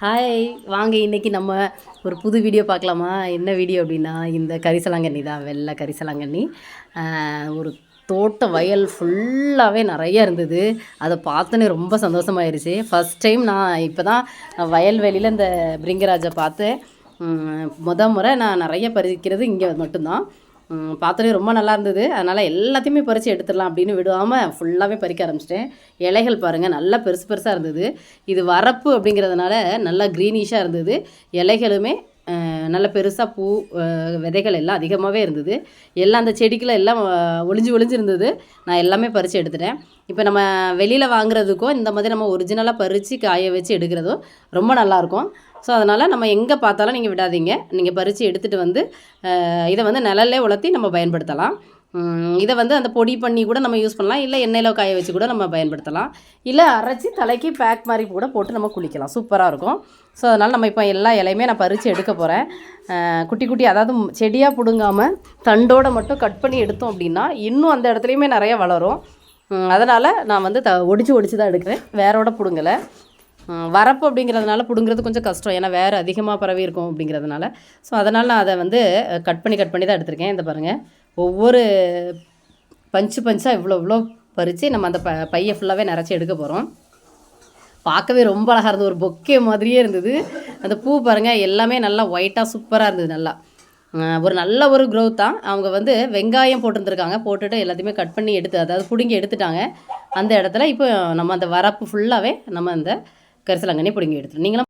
Hi, வாங்க இன்றைக்கி நம்ம ஒரு புது வீடியோ பார்க்கலாமா? என்ன வீடியோ அப்படின்னா, இந்த கரிசலாங்கண்ணி தான், வெள்ளை கரிசலாங்கண்ணி. ஒரு தோட்ட வயல் ஃபுல்லாகவே நிறைய இருந்தது. அதை பார்த்தோன்னே ரொம்ப சந்தோஷமாயிருச்சு. ஃபஸ்ட் டைம் நான் இப்போ தான் வயல்வெளியில் இந்த பிரிங்கராஜை பார்த்தேன். முறை நான் நிறைய பறிக்கிறது இங்கே மட்டும்தான். பார்த்தோன்னே ரொம்ப நல்லா இருந்தது. அதனால் எல்லாத்தையுமே பறித்து எடுத்துடலாம் அப்படின்னு விடாமல் ஃபுல்லாகவே பறிக்க ஆரம்பிச்சிட்டேன். இலைகள் பாருங்கள், நல்லா பெருசு பெருசாக இருந்தது. இது வரப்பு அப்படிங்கிறதுனால நல்லா க்ரீனிஷாக இருந்தது. இலைகளுமே நல்ல பெருசாக பூ விதைகள் எல்லாம் அதிகமாகவே இருந்தது. எல்லாம் அந்த செடிக்குள்ள எல்லாம் ஒளிஞ்சு இருந்தது. நான் எல்லாமே பறித்து எடுத்துட்டேன். இப்போ நம்ம வெளியில் வாங்குறதுக்கும் இந்த மாதிரி நம்ம ஒரிஜினலாக பறித்து காய வச்சு எடுக்கிறதும் ரொம்ப நல்லாயிருக்கும். ஸோ அதனால் நம்ம எங்கே பார்த்தாலும் நீங்கள் விடாதீங்க. நீங்கள் பறித்து எடுத்துகிட்டு வந்து இதை வந்து நிழல்லே உலர்த்தி நம்ம பயன்படுத்தலாம். இதை வந்து அந்த பொடி பண்ணி கூட நம்ம யூஸ் பண்ணலாம். இல்லை எண்ணெயில் காய வச்சு கூட நம்ம பயன்படுத்தலாம். இல்லை அரைச்சி தலைக்கு பேக் மாதிரி கூட போட்டு நம்ம குளிக்கலாம். சூப்பராக இருக்கும். ஸோ அதனால் நம்ம இப்போ எல்லா இலையுமே நான் பறித்து எடுக்க போகிறேன். குட்டி குட்டி, அதாவது செடியாக பிடுங்காமல் தண்டோடு மட்டும் கட் பண்ணி எடுத்தோம் அப்படின்னா இன்னும் அந்த இடத்துலையுமே நிறைய வளரும். அதனால் நான் வந்து ஒடிச்சு தான் எடுக்கிறேன், வேரோட பிடுங்கலை. வரப்பு அப்படிங்கிறதுனால பிடுங்கிறது கொஞ்சம் கஷ்டம், ஏன்னா வேறு அதிகமாக பரவி இருக்கும் அப்படிங்கிறதுனால. ஸோ அதனால் நான் அதை வந்து கட் பண்ணி தான் எடுத்திருக்கேன். இந்த பாருங்கள், ஒவ்வொரு பஞ்சாக இவ்வளோ பறித்து நம்ம அந்த பையை ஃபுல்லாகவே நிறச்சி எடுக்க போகிறோம். பார்க்கவே ரொம்ப அழகாக இருந்தது, ஒரு பொக்கே மாதிரியே இருந்தது. அந்த பூ பாருங்கள், எல்லாமே நல்லா ஒயிட்டாக சூப்பராக இருந்தது. நல்லா நல்ல ஒரு க்ரோத் தான். அவங்க வந்து வெங்காயம் போட்டுருந்துருக்காங்க, போட்டுட்டு எல்லாத்தையுமே கட் பண்ணி எடுத்து, அதாவது பிடுங்கி எடுத்துட்டாங்க. அந்த இடத்துல இப்போ நம்ம அந்த வரப்பு ஃபுல்லாகவே நம்ம அந்த கரிசலாங்கண்ணி பிடுங்கி எடுத்துரும். நீங்களும்